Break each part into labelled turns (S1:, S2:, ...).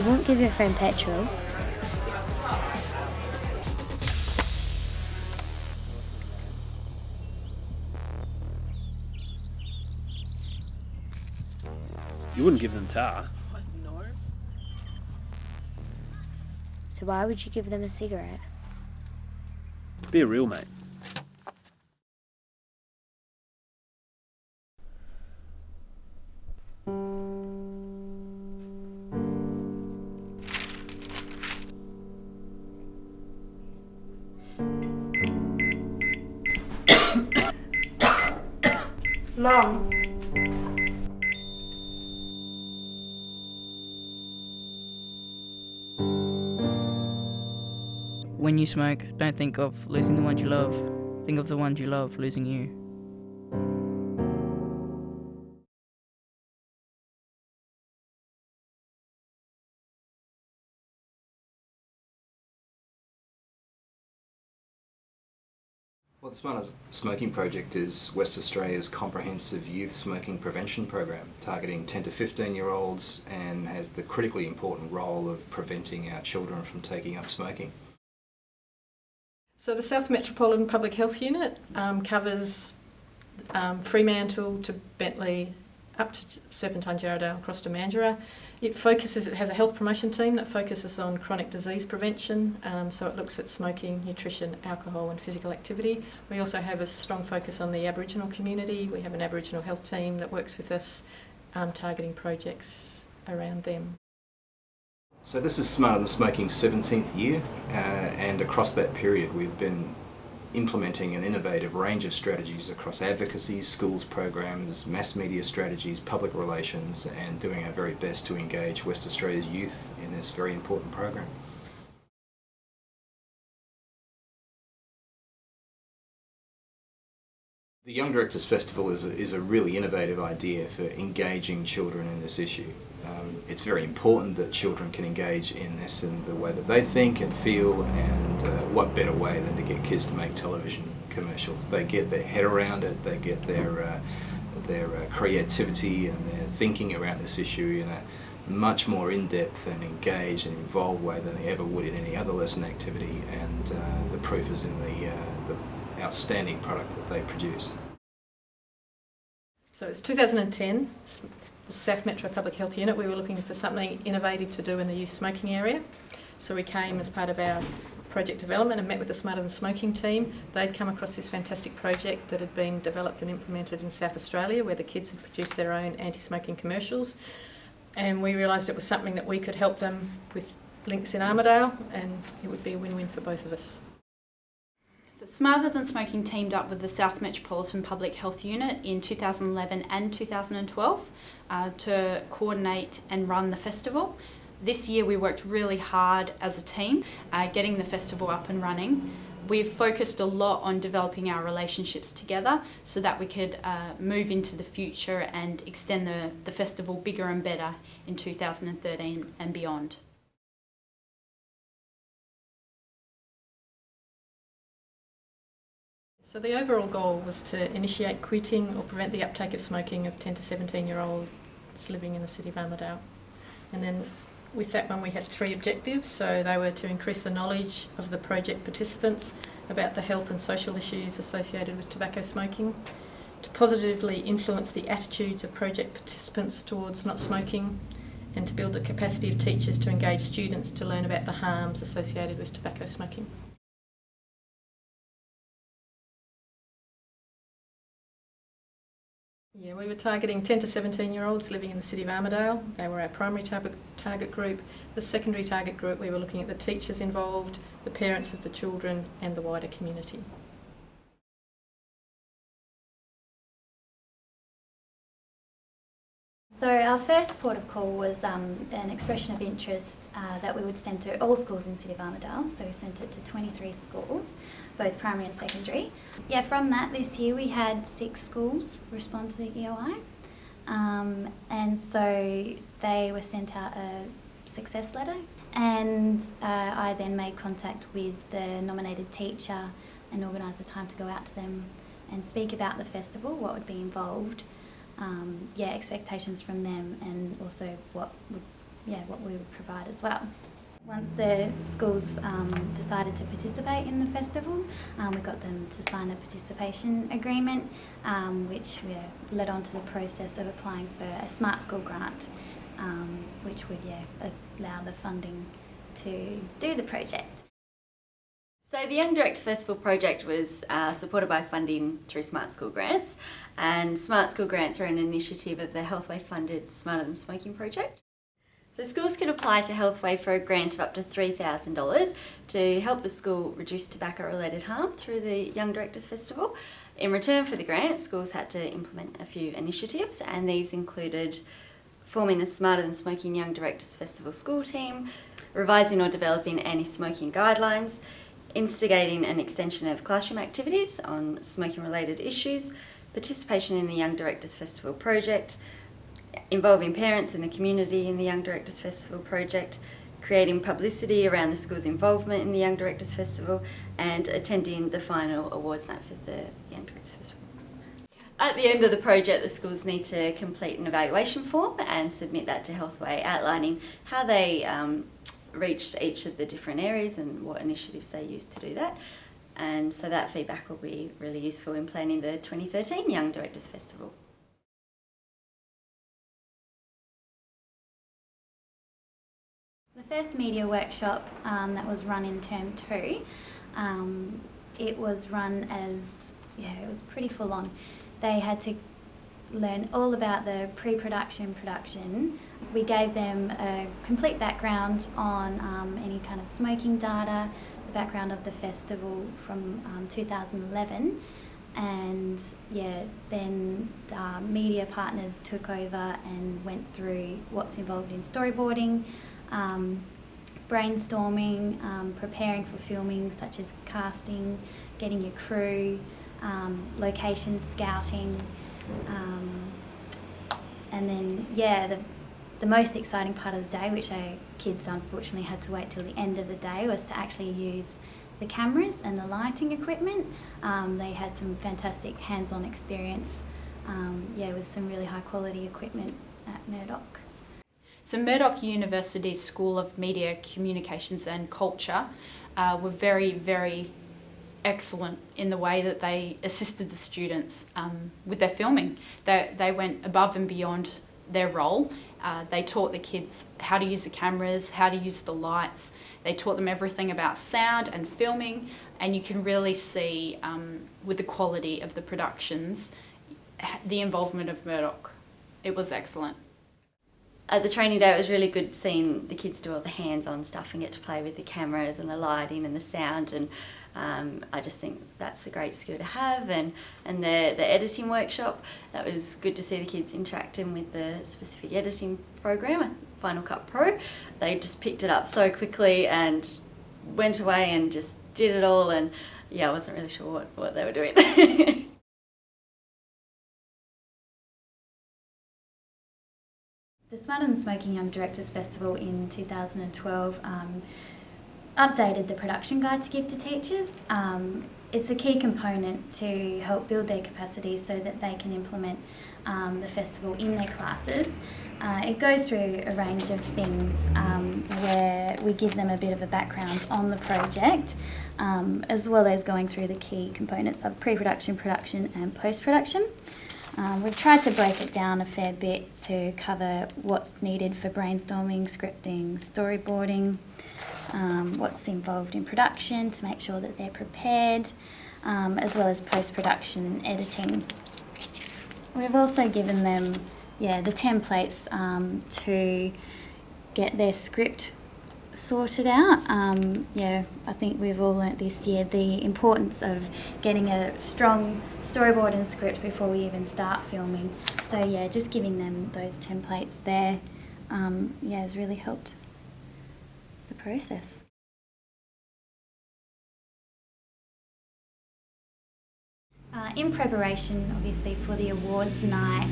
S1: won't give your friend petrol.
S2: You wouldn't give them tar.
S3: No.
S1: So why would you give them a cigarette?
S2: Be a real mate.
S4: Mum.
S3: When you smoke, don't think of losing the ones you love. Think of the ones you love losing you.
S5: Well, the Smarter Smoking Project is West Australia's comprehensive youth smoking prevention program, targeting 10 to 15-year-olds and has the critically important role of preventing our children from taking up smoking.
S6: So the South Metropolitan Public Health Unit covers Fremantle to Bentley, up to Serpentine, Jarrahdale, across to Mandurah. It has a health promotion team that focuses on chronic disease prevention, so it looks at smoking, nutrition, alcohol and physical activity. We also have a strong focus on the Aboriginal community. We have an Aboriginal health team that works with us, targeting projects around them.
S5: So this is Smarter Than Smoking's 17th year, and across that period we've been implementing an innovative range of strategies across advocacy, schools programs, mass media strategies, public relations, and doing our very best to engage West Australia's youth in this very important program. The Young Directors Festival is a really innovative idea for engaging children in this issue. It's very important that children can engage in this in the way that they think and feel, and what better way than to get kids to make television commercials. They get their head around it, they get their creativity and their thinking around this issue in a much more in-depth and engaged and involved way than they ever would in any other lesson activity, and the proof is in the outstanding product that they produce.
S6: So it's 2010, the South Metro Public Health Unit. We were looking for something innovative to do in the youth smoking area. So we came as part of our project development and met with the Smarter Than Smoking team. They'd come across this fantastic project that had been developed and implemented in South Australia, where the kids had produced their own anti-smoking commercials. And we realised it was something that we could help them with links in Armidale, and it would be a win-win for both of us.
S7: So Smarter Than Smoking teamed up with the South Metropolitan Public Health Unit in 2011 and 2012 to coordinate and run the festival. This year we worked really hard as a team, getting the festival up and running. We've focused a lot on developing our relationships together so that we could move into the future and extend the festival bigger and better in 2013 and beyond.
S6: So the overall goal was to initiate quitting or prevent the uptake of smoking of 10 to 17-year-olds living in the city of Armidale. And then with that one we had 3 objectives. So they were to increase the knowledge of the project participants about the health and social issues associated with tobacco smoking, to positively influence the attitudes of project participants towards not smoking, and to build the capacity of teachers to engage students to learn about the harms associated with tobacco smoking. Yeah, we were targeting 10 to 17-year-olds living in the city of Armidale. They were our primary target group. The secondary target group, we were looking at the teachers involved, the parents of the children and the wider community.
S8: So our first port of call was an expression of interest that we would send to all schools in the City of Armidale. So we sent it to 23 schools, both primary and secondary. Yeah, from that this year we had 6 schools respond to the EOI. And so they were sent out a success letter, and I then made contact with the nominated teacher and organised a time to go out to them and speak about the festival, what would be involved. Expectations from them, and also what would what we would provide as well. Once the schools decided to participate in the festival, we got them to sign a participation agreement, which led on to the process of applying for a Smart School grant, which would allow the funding to do the project.
S4: So the Young Directors Festival project was supported by funding through Smart School grants, and Smart School grants are an initiative of the Healthway funded Smarter Than Smoking project. The schools can apply to Healthway for a grant of up to $3,000 to help the school reduce tobacco-related harm through the Young Directors Festival. In return for the grant, schools had to implement a few initiatives, and these included forming a Smarter Than Smoking Young Directors Festival school team, revising or developing anti-smoking guidelines, instigating an extension of classroom activities on smoking-related issues, participation in the Young Directors Festival project, involving parents and the community in the Young Directors Festival project, creating publicity around the school's involvement in the Young Directors Festival, and attending the final awards night for the Young Directors Festival. At the end of the project, the schools need to complete an evaluation form and submit that to Healthway, outlining how they reached each of the different areas and what initiatives they used to do that. And so that feedback will be really useful in planning the 2013 Young Directors Festival.
S8: The first media workshop that was run in term 2, it was run as, it was pretty full on. They had to learn all about the pre-production, production. We gave them a complete background on any kind of smoking data, the background of the festival from 2011, and then the media partners took over and went through what's involved in storyboarding, brainstorming, preparing for filming such as casting, getting your crew, location scouting, and then the most exciting part of the day, which our kids unfortunately had to wait till the end of the day, was to actually use the cameras and the lighting equipment. They had some fantastic hands-on experience with some really high quality equipment at Murdoch.
S7: So Murdoch University's School of Media, Communications and Culture were very, very excellent in the way that they assisted the students with their filming. They went above and beyond their role. They taught the kids how to use the cameras, how to use the lights. They taught them everything about sound and filming, and you can really see with the quality of the productions the involvement of Murdoch. It was excellent.
S4: At the training day, it was really good seeing the kids do all the hands-on stuff and get to play with the cameras and the lighting and the sound, and I just think that's a great skill to have. And the editing workshop, that was good to see the kids interacting with the specific editing program, Final Cut Pro. They just picked it up so quickly and went away and just did it all, and I wasn't really sure what they were doing.
S8: The Smarter Than Smoking Young Directors Festival in 2012 updated the production guide to give to teachers. It's a key component to help build their capacity so that they can implement the festival in their classes. It goes through a range of things where we give them a bit of a background on the project, as well as going through the key components of pre-production, production and post-production. We've tried to break it down a fair bit to cover what's needed for brainstorming, scripting, storyboarding, what's involved in production to make sure that they're prepared, as well as post-production editing. We've also given them the templates to get their script sorted out. I think we've all learnt this year the importance of getting a strong storyboard and script before we even start filming. So just giving them those templates there has really helped the process. In preparation, obviously, for the awards night,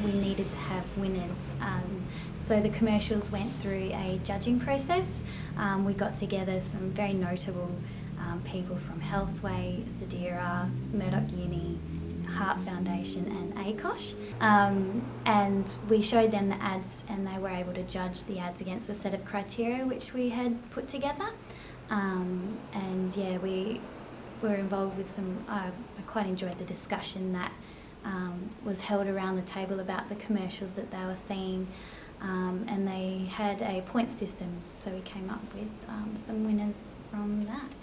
S8: we needed to have winners. So the commercials went through a judging process. We got together some very notable people from Healthway, Zadira, Murdoch Uni, Heart Foundation and ACOSH. And we showed them the ads and they were able to judge the ads against a set of criteria which we had put together. And yeah, we were involved with some, I quite enjoyed the discussion that was held around the table about the commercials that they were seeing. And they had a point system, so we came up with some winners from that.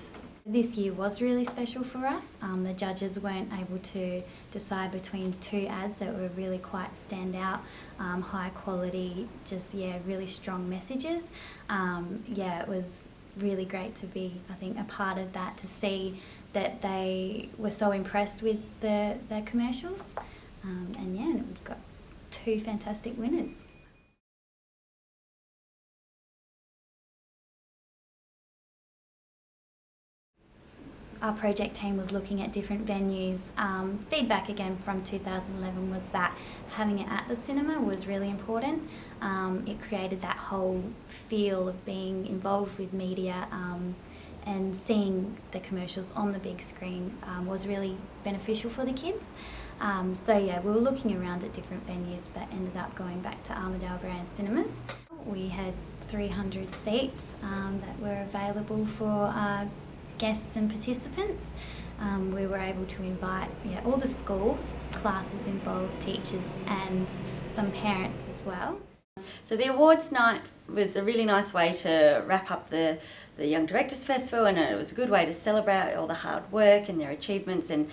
S8: This year was really special for us. The judges weren't able to decide between two ads that were really quite standout, high quality, just really strong messages. It was really great to be, I think, a part of that, to see that they were so impressed with their commercials. And we've got two fantastic winners. Our project team was looking at different venues. Feedback again from 2011 was that having it at the cinema was really important. It created that whole feel of being involved with media, and seeing the commercials on the big screen was really beneficial for the kids. We were looking around at different venues but ended up going back to Armidale Grand Cinemas. We had 300 seats that were available for guests and participants. We were able to invite all the schools, classes involved, teachers and some parents as well.
S4: So the awards night was a really nice way to wrap up the Young Directors Festival, and it was a good way to celebrate all the hard work and their achievements, and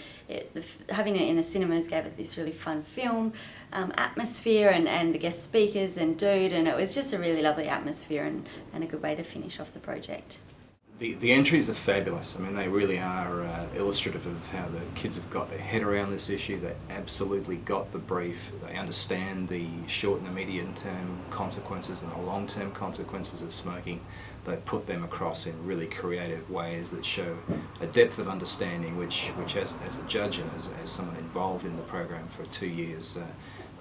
S4: having it in the cinemas gave it this really fun film atmosphere, and the guest speakers and Dude, and it was just a really lovely atmosphere and a good way to finish off the project.
S5: The entries are fabulous. I mean, they really are illustrative of how the kids have got their head around this issue. They absolutely got the brief. They understand the short and the medium term consequences and the long term consequences of smoking. They put them across in really creative ways that show a depth of understanding which as a judge and as someone involved in the program for 2 years,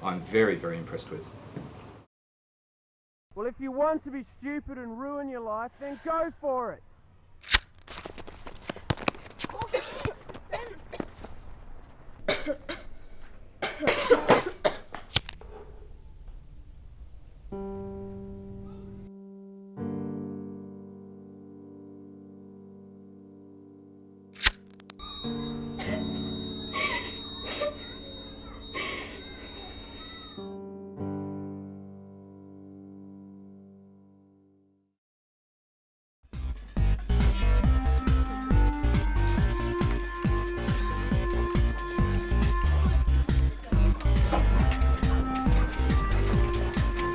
S5: I'm very, very impressed with.
S9: Well, if you want to be stupid and ruin your life, then go for it.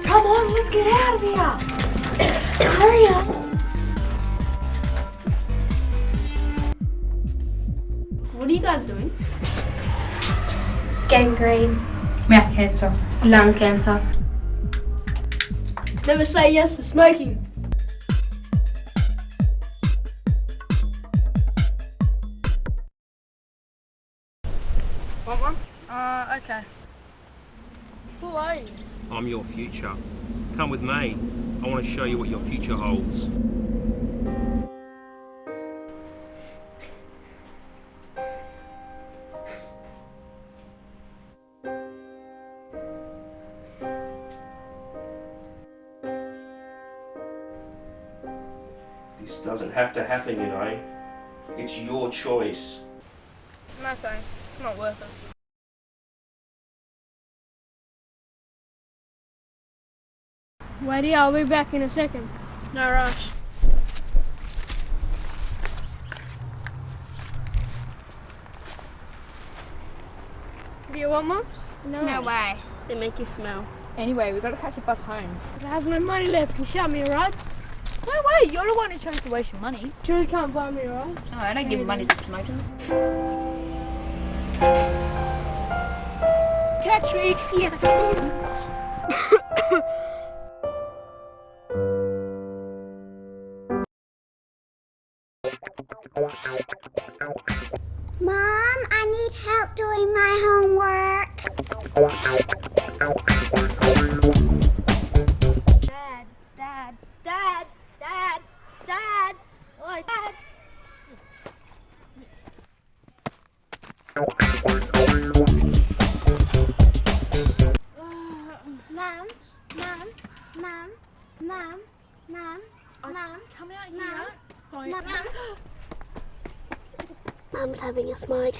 S1: Come on, let's get out of here! Hurry up!
S10: What are you guys doing?
S1: Gangrene.
S10: Mouth cancer.
S1: Lung cancer.
S10: Never say yes to smoking. Want one? Okay. Who are you?
S9: I'm your future. Come with me. I want to show you what your future holds. This doesn't have to happen, you know. It's your choice.
S10: No thanks, it's not worth it.
S11: Wait here, I'll be back in a second.
S10: No rush.
S11: Do you want one?
S10: No way.
S11: They make you smell.
S10: Anyway, we gotta catch a bus home.
S11: I have no money left. You shut me, alright?
S10: No way, you're the one who chose to waste your money.
S11: Sure you can't buy me, alright?
S10: No, I don't give money to smokers.
S11: Patrick! Yeah.
S12: Mom, I need help doing my homework.
S10: Dad, Dad, Dad, Dad, Dad, oh, Dad.
S11: having a smoke.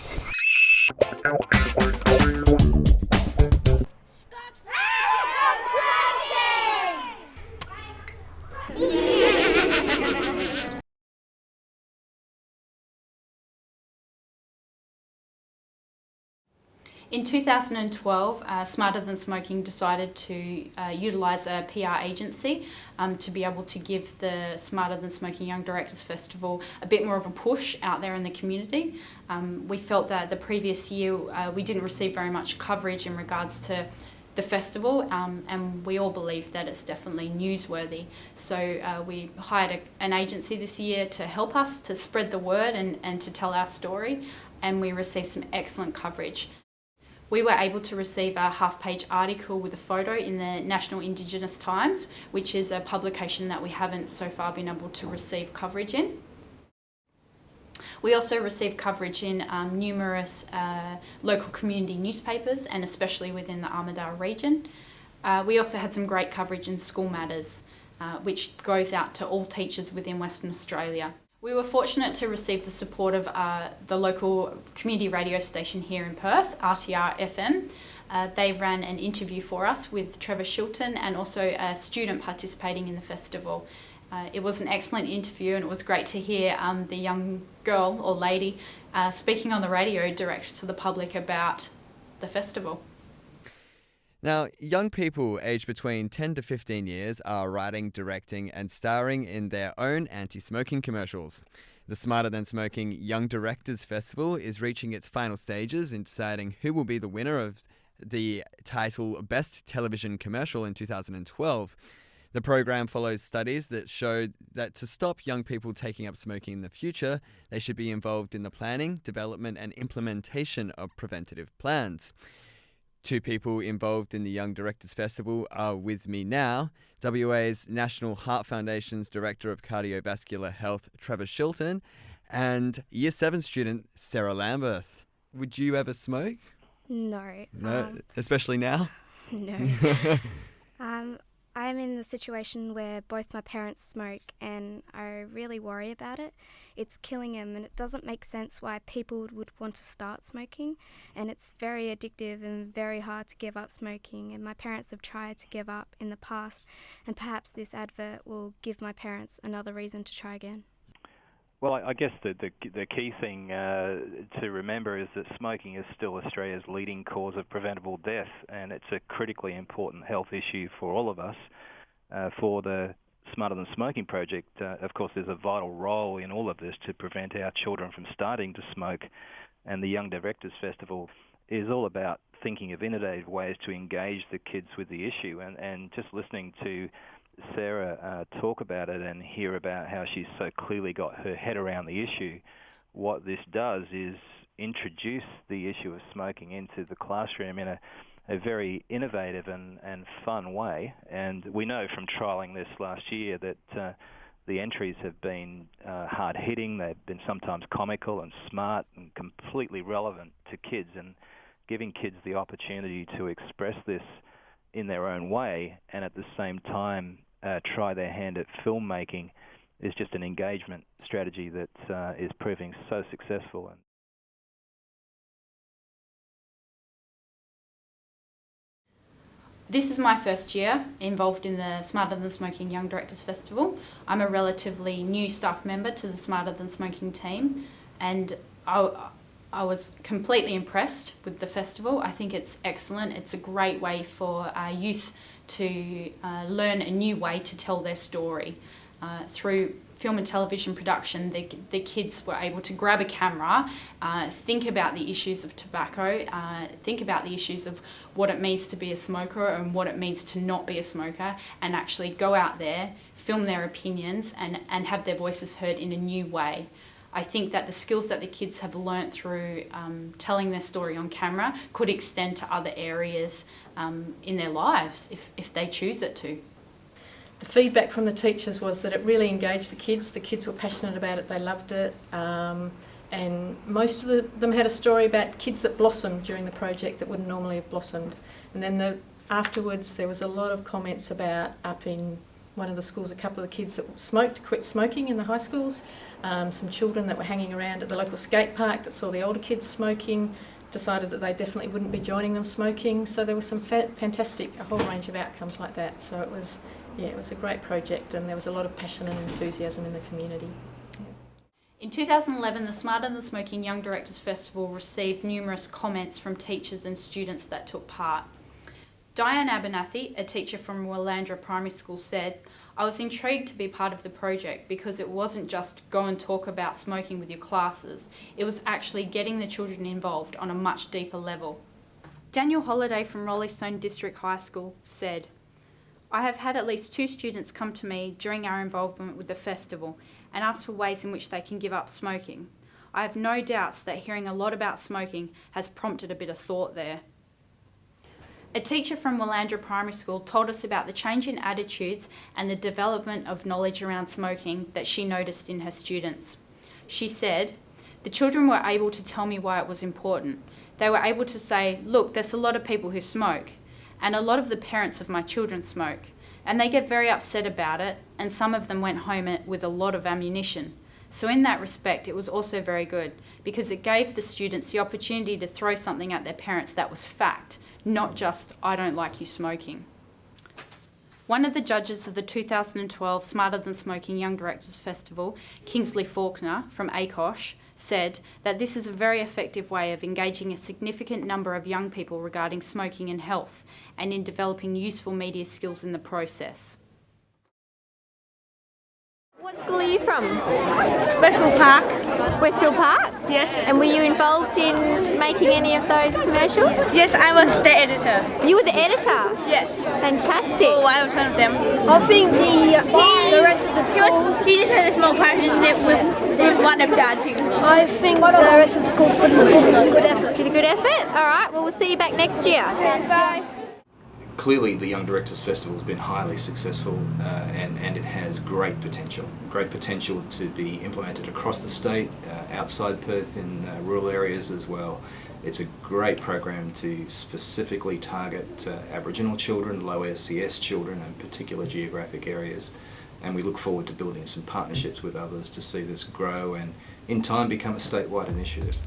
S7: In 2012, Smarter Than Smoking decided to utilise a PR agency to be able to give the Smarter Than Smoking Young Directors Festival a bit more of a push out there in the community. We felt that the previous year we didn't receive very much coverage in regards to the festival, and we all believe that it's definitely newsworthy. So we hired an agency this year to help us to spread the word and to tell our story, and we received some excellent coverage. We were able to receive a half-page article with a photo in the National Indigenous Times, which is a publication that we haven't so far been able to receive coverage in. We also received coverage in numerous local community newspapers, and especially within the Armidale region. We also had some great coverage in School Matters, which goes out to all teachers within Western Australia. We were fortunate to receive the support of the local community radio station here in Perth, RTR FM. They ran an interview for us with Trevor Shilton and also a student participating in the festival. It was an excellent interview, and it was great to hear the young girl or lady speaking on the radio direct to the public about the festival.
S13: Now, young people aged between 10 to 15 years are writing, directing and starring in their own anti-smoking commercials. The Smarter Than Smoking Young Directors Festival is reaching its final stages in deciding who will be the winner of the title Best Television Commercial in 2012. The program follows studies that show that to stop young people taking up smoking in the future, they should be involved in the planning, development and implementation of preventative plans. Two people involved in the Young Directors Festival are with me now. WA's National Heart Foundation's Director of Cardiovascular Health, Trevor Shilton, and Year 7 student, Sarah Lambeth. Would you ever smoke?
S14: No.
S13: No, especially now?
S14: No. I'm in the situation where both my parents smoke and I really worry about it. It's killing them, and it doesn't make sense why people would want to start smoking, and it's very addictive and very hard to give up smoking, and my parents have tried to give up in the past, and perhaps this advert will give my parents another reason to try again.
S15: Well, I guess the key thing to remember is that smoking is still Australia's leading cause of preventable death, and it's a critically important health issue for all of us. For the Smarter Than Smoking project, of course, there's a vital role in all of this to prevent our children from starting to smoke, and the Young Directors Festival is all about thinking of innovative ways to engage the kids with the issue, and just listening to Sarah talk about it and hear about how she's so clearly got her head around the issue. What this does is introduce the issue of smoking into the classroom in a very innovative and fun way. And we know from trialling this last year that the entries have been hard-hitting, they've been sometimes comical and smart and completely relevant to kids, and giving kids the opportunity to express this in their own way and at the same time try their hand at filmmaking is just an engagement strategy that is proving so successful.
S7: This is my first year involved in the Smarter Than Smoking Young Directors Festival. I'm a relatively new staff member to the Smarter Than Smoking team, and I was completely impressed with the festival. I think it's excellent. It's a great way for our youth to learn a new way to tell their story. Through film and television production, the kids were able to grab a camera, think about the issues of tobacco, think about the issues of what it means to be a smoker and what it means to not be a smoker, and actually go out there, film their opinions and have their voices heard in a new way. I think that the skills that the kids have learnt through telling their story on camera could extend to other areas in their lives if they choose it to.
S6: The feedback from the teachers was that it really engaged the kids. The kids were passionate about it, they loved it, and most of them had a story about kids that blossomed during the project that wouldn't normally have blossomed. And then afterwards there was a lot of comments about upping one of the schools, a couple of the kids that smoked quit smoking in the high schools, some children that were hanging around at the local skate park that saw the older kids smoking, decided that they definitely wouldn't be joining them smoking. So there was some fantastic, a whole range of outcomes like that. So it was a great project, and there was a lot of passion and enthusiasm in the community.
S7: In 2011, the Smarter Than Smoking Young Directors Festival received numerous comments from teachers and students that took part. Diane Abernathy, a teacher from Willandra Primary School, said, "I was intrigued to be part of the project because it wasn't just go and talk about smoking with your classes, it was actually getting the children involved on a much deeper level." Daniel Holliday from Rollystone District High School said, "I have had at least 2 students come to me during our involvement with the festival and ask for ways in which they can give up smoking. I have no doubts that hearing a lot about smoking has prompted a bit of thought there." A teacher from Willandra Primary School told us about the change in attitudes and the development of knowledge around smoking that she noticed in her students. She said, "The children were able to tell me why it was important. They were able to say, look, there's a lot of people who smoke, and a lot of the parents of my children smoke, and they get very upset about it, and some of them went home with a lot of ammunition. So in that respect, it was also very good, because it gave the students the opportunity to throw something at their parents that was fact, not just, I don't like you smoking." One of the judges of the 2012 Smarter Than Smoking Young Directors Festival, Kingsley Faulkner from ACOSH, said that this is a very effective way of engaging a significant number of young people regarding smoking and health, and in developing useful media skills in the process.
S16: What school are you from?
S17: Westfield Park.
S16: Westfield Park?
S17: Yes.
S16: And were you involved in making any of those commercials?
S17: Yes, I was the editor.
S16: You were the editor?
S17: Yes.
S16: Fantastic.
S17: Well, I was one of them. I think the rest of the school... He just had a small part in it with one of dancing.
S16: I think the rest of the school's put in a good effort. Did a good effort? All right, well, we'll see you back next year.
S17: Bye.
S5: Clearly the Young Directors Festival has been highly successful and it has great potential to be implemented across the state, outside Perth in rural areas as well. It's a great program to specifically target Aboriginal children, low SES children and particular geographic areas, and we look forward to building some partnerships with others to see this grow and in time become a statewide initiative.